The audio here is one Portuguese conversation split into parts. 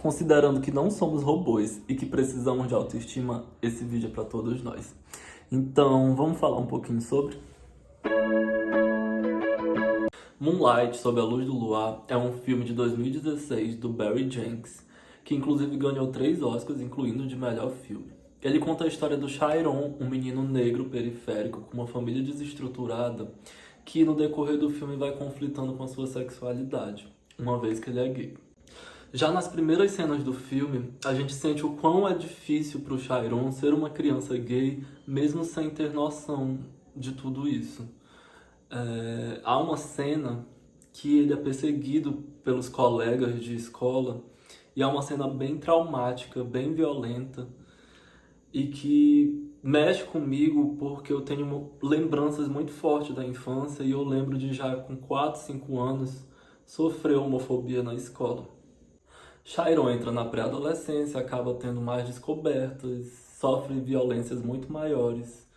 Considerando que não somos robôs e que precisamos de autoestima, esse vídeo é para todos nós. Então, vamos falar um pouquinho sobre? Moonlight, Sob a Luz do Luar, é um filme de 2016 do Barry Jenkins, que inclusive ganhou 3 Oscars, incluindo o de melhor filme. Ele conta a história do Chiron, um menino negro periférico com uma família desestruturada, que no decorrer do filme vai conflitando com a sua sexualidade, uma vez que ele é gay. Já nas primeiras cenas do filme, a gente sente o quão é difícil para o Chiron ser uma criança gay, mesmo sem ter noção de tudo isso. Há uma cena que ele é perseguido pelos colegas de escola, e é uma cena bem traumática, bem violenta, e que mexe comigo porque eu tenho lembranças muito fortes da infância, e eu lembro de já com 4, 5 anos sofrer homofobia na escola. Chiron entra na pré-adolescência, acaba tendo mais descobertas, sofre violências muito maiores,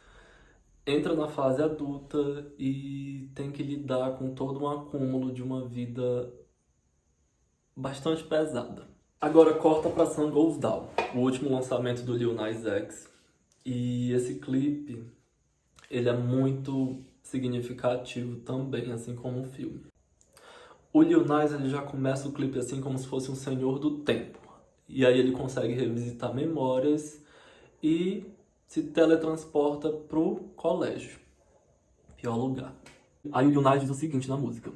entra na fase adulta e tem que lidar com todo um acúmulo de uma vida bastante pesada. Agora corta pra Sun Goes Down, o último lançamento do Lil Nas X. E esse clipe, ele é muito significativo também, assim como o filme. O Lil Nas, ele já começa o clipe assim como se fosse um senhor do tempo. E aí ele consegue revisitar memórias e se teletransporta pro colégio. Pior lugar. Aí o Lil Nas diz o seguinte na música: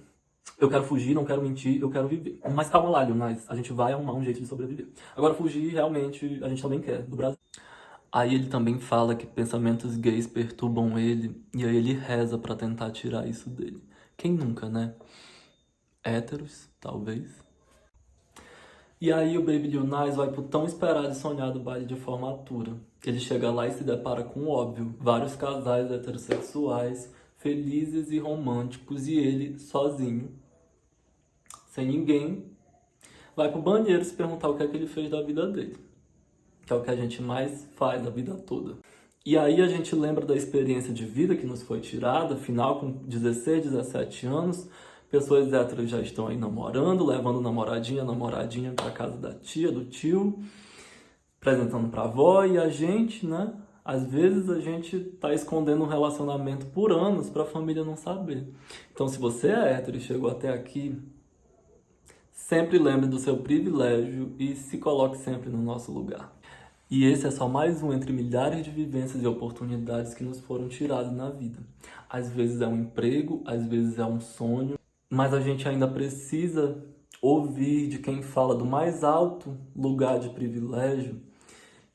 eu quero fugir, não quero mentir, eu quero viver. Mas calma lá, Lil Nas, a gente vai arrumar um jeito de sobreviver. Agora fugir, realmente, a gente também quer, do Brasil. Aí ele também fala que pensamentos gays perturbam ele, e aí ele reza pra tentar tirar isso dele. Quem nunca, né? Héteros, talvez. E aí o Baby Lil Nas vai pro tão esperado e sonhado baile de formatura. Ele chega lá e se depara com o óbvio, vários casais heterossexuais, felizes e românticos, e ele sozinho, sem ninguém, vai pro banheiro se perguntar o que é que ele fez da vida dele, que é o que a gente mais faz a vida toda. E aí a gente lembra da experiência de vida que nos foi tirada, afinal com 16, 17 anos, pessoas héteros já estão aí namorando, levando namoradinha pra casa da tia, do tio, apresentando pra avó, e a gente, né? Às vezes a gente tá escondendo um relacionamento por anos pra família não saber. Então se você é hétero e chegou até aqui, sempre lembre do seu privilégio e se coloque sempre no nosso lugar. E esse é só mais um entre milhares de vivências e oportunidades que nos foram tiradas na vida. Às vezes é um emprego, às vezes é um sonho, mas a gente ainda precisa ouvir de quem fala do mais alto lugar de privilégio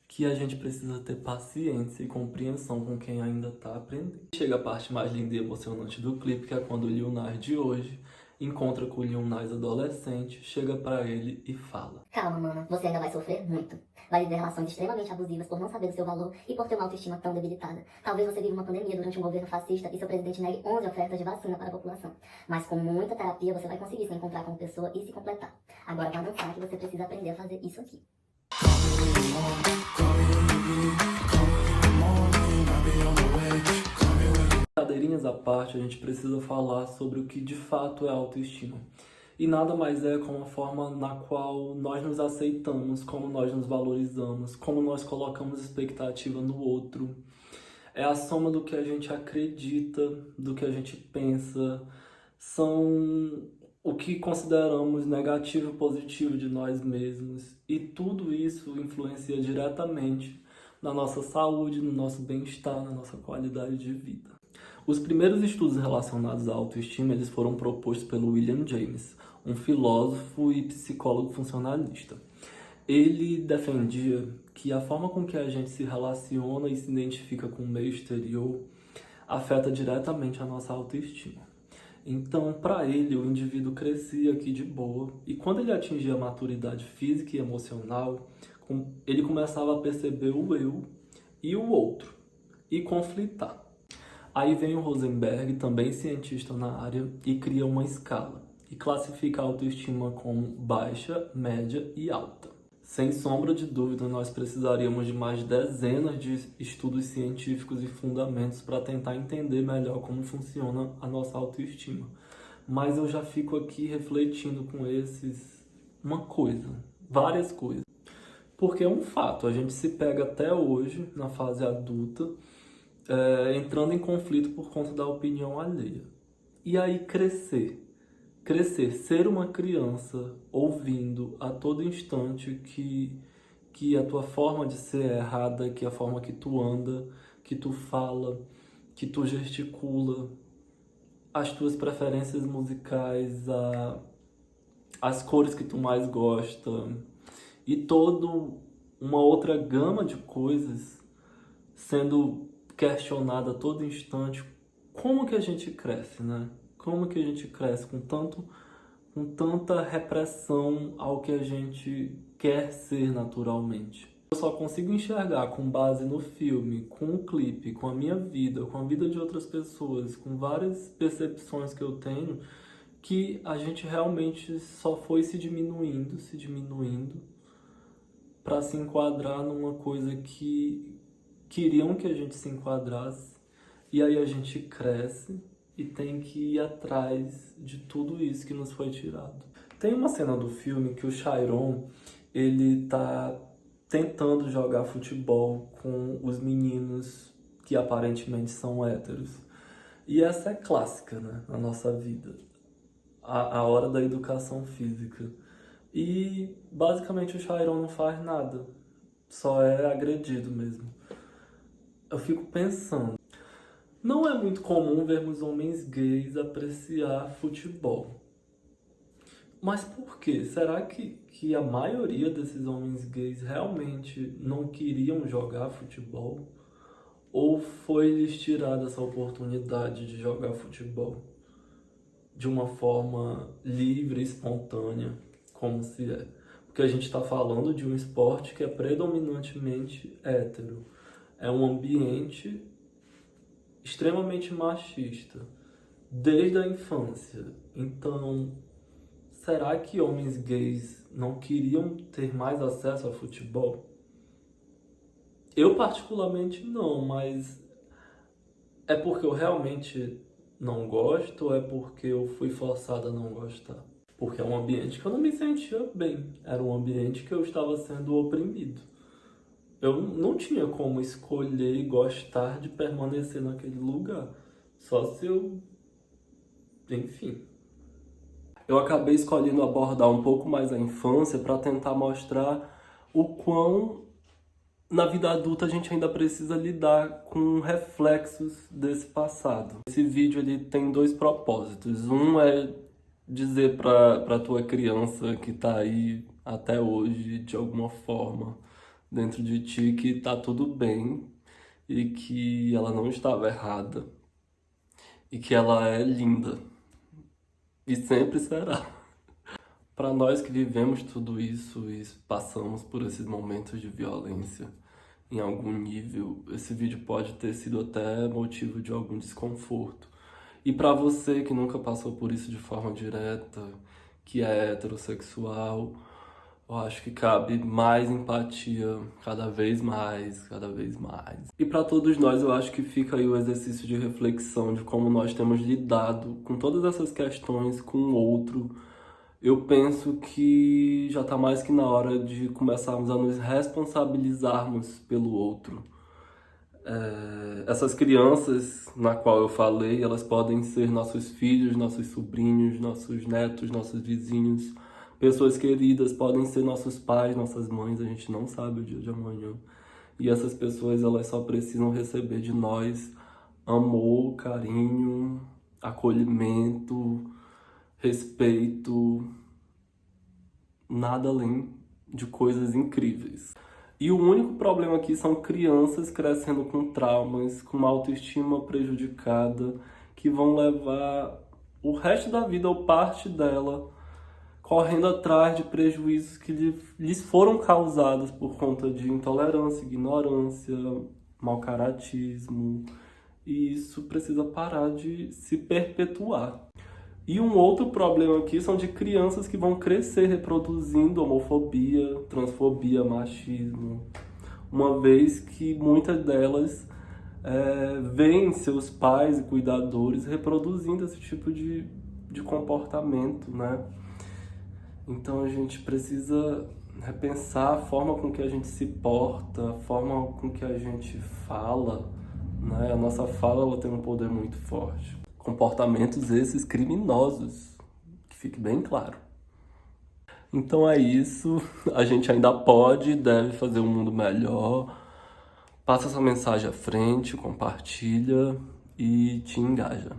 que a gente precisa ter paciência e compreensão com quem ainda está aprendendo. Chega a parte mais linda e emocionante do clipe, que é quando o Lil Nas de hoje encontra com o Lil Nas adolescente, chega pra ele e fala: calma, mana, você ainda vai sofrer muito. Vai viver relações extremamente abusivas por não saber do seu valor e por ter uma autoestima tão debilitada. Talvez você viva uma pandemia durante um governo fascista e seu presidente negue 11 ofertas de vacina para a população. Mas com muita terapia você vai conseguir se encontrar como pessoa e se completar. Agora vai dançar que você precisa aprender a fazer isso aqui. Brincadeirinhas à parte, a gente precisa falar sobre o que de fato é autoestima. E nada mais é como a forma na qual nós nos aceitamos, como nós nos valorizamos, como nós colocamos expectativa no outro. É a soma do que a gente acredita, do que a gente pensa, são o que consideramos negativo e positivo de nós mesmos. E tudo isso influencia diretamente na nossa saúde, no nosso bem-estar, na nossa qualidade de vida. Os primeiros estudos relacionados à autoestima eles foram propostos pelo William James, um filósofo e psicólogo funcionalista. Ele defendia que a forma com que a gente se relaciona e se identifica com o meio exterior afeta diretamente a nossa autoestima. Então, para ele, o indivíduo crescia aqui de boa, e quando ele atingia a maturidade física e emocional, ele começava a perceber o eu e o outro, e conflitar. Aí vem o Rosenberg, também cientista na área, e cria uma escala, e classifica a autoestima como baixa, média e alta. Sem sombra de dúvida, nós precisaríamos de mais dezenas de estudos científicos e fundamentos para tentar entender melhor como funciona a nossa autoestima. Mas eu já fico aqui refletindo com esses uma coisa. várias coisas. Porque é um fato, a gente se pega até hoje, na fase adulta, entrando em conflito por conta da opinião alheia. E aí crescer, ser uma criança ouvindo a todo instante que a tua forma de ser é errada, que a forma que tu anda, que tu fala, que tu gesticula, as tuas preferências musicais, as cores que tu mais gosta e toda uma outra gama de coisas sendo questionada a todo instante. Como que a gente cresce, né? Como que a gente cresce com tanta repressão ao que a gente quer ser naturalmente? Eu só consigo enxergar com base no filme, com o clipe, com a minha vida, com a vida de outras pessoas, com várias percepções que eu tenho, que a gente realmente só foi se diminuindo, para se enquadrar numa coisa que queriam que a gente se enquadrasse, e aí a gente cresce e tem que ir atrás de tudo isso que nos foi tirado. Tem uma cena do filme que o Chiron, ele tá tentando jogar futebol com os meninos que aparentemente são héteros. E essa é clássica, né, na nossa vida. A hora da educação física. E basicamente o Chiron não faz nada, só é agredido mesmo. Eu fico pensando, não é muito comum vermos homens gays apreciar futebol. Mas por quê? Será que a maioria desses homens gays realmente não queriam jogar futebol? Ou foi-lhes tirada essa oportunidade de jogar futebol de uma forma livre, espontânea, como se é? Porque a gente está falando de um esporte que é predominantemente hétero. É um ambiente extremamente machista, desde a infância. Então, será que homens gays não queriam ter mais acesso ao futebol? Eu particularmente não, mas é porque eu realmente não gosto ou é porque eu fui forçado a não gostar? Porque é um ambiente que eu não me sentia bem, era um ambiente que eu estava sendo oprimido. Eu não tinha como escolher e gostar de permanecer naquele lugar. Só se eu... Enfim. Eu acabei escolhendo abordar um pouco mais a infância para tentar mostrar o quão na vida adulta a gente ainda precisa lidar com reflexos desse passado. Esse vídeo ele tem dois propósitos. Um é dizer para tua criança que tá aí até hoje, de alguma forma, dentro de ti, que tá tudo bem e que ela não estava errada e que ela é linda e sempre será. Para nós que vivemos tudo isso e passamos por esses momentos de violência em algum nível, esse vídeo pode ter sido até motivo de algum desconforto. E para você que nunca passou por isso de forma direta, que é heterossexual, eu acho que cabe mais empatia, cada vez mais, cada vez mais. E para todos nós, eu acho que fica aí o exercício de reflexão de como nós temos lidado com todas essas questões com o outro. Eu penso que já está mais que na hora de começarmos a nos responsabilizarmos pelo outro. Essas crianças na qual eu falei, elas podem ser nossos filhos, nossos sobrinhos, nossos netos, nossos vizinhos, pessoas queridas, podem ser nossos pais, nossas mães, a gente não sabe o dia de amanhã. E essas pessoas, elas só precisam receber de nós amor, carinho, acolhimento, respeito, nada além de coisas incríveis. E o único problema aqui são crianças crescendo com traumas, com uma autoestima prejudicada, que vão levar o resto da vida ou parte dela correndo atrás de prejuízos que lhes foram causados por conta de intolerância, ignorância, mau-caratismo. E isso precisa parar de se perpetuar. E um outro problema aqui são de crianças que vão crescer reproduzindo homofobia, transfobia, machismo, uma vez que muitas delas veem seus pais e cuidadores reproduzindo esse tipo de comportamento, né? Então a gente precisa repensar a forma com que a gente se porta, a forma com que a gente fala, né? A nossa fala ela tem um poder muito forte. Comportamentos esses criminosos, que fique bem claro. Então é isso, a gente ainda pode e deve fazer um mundo melhor. Passa essa mensagem à frente, compartilha e te engaja.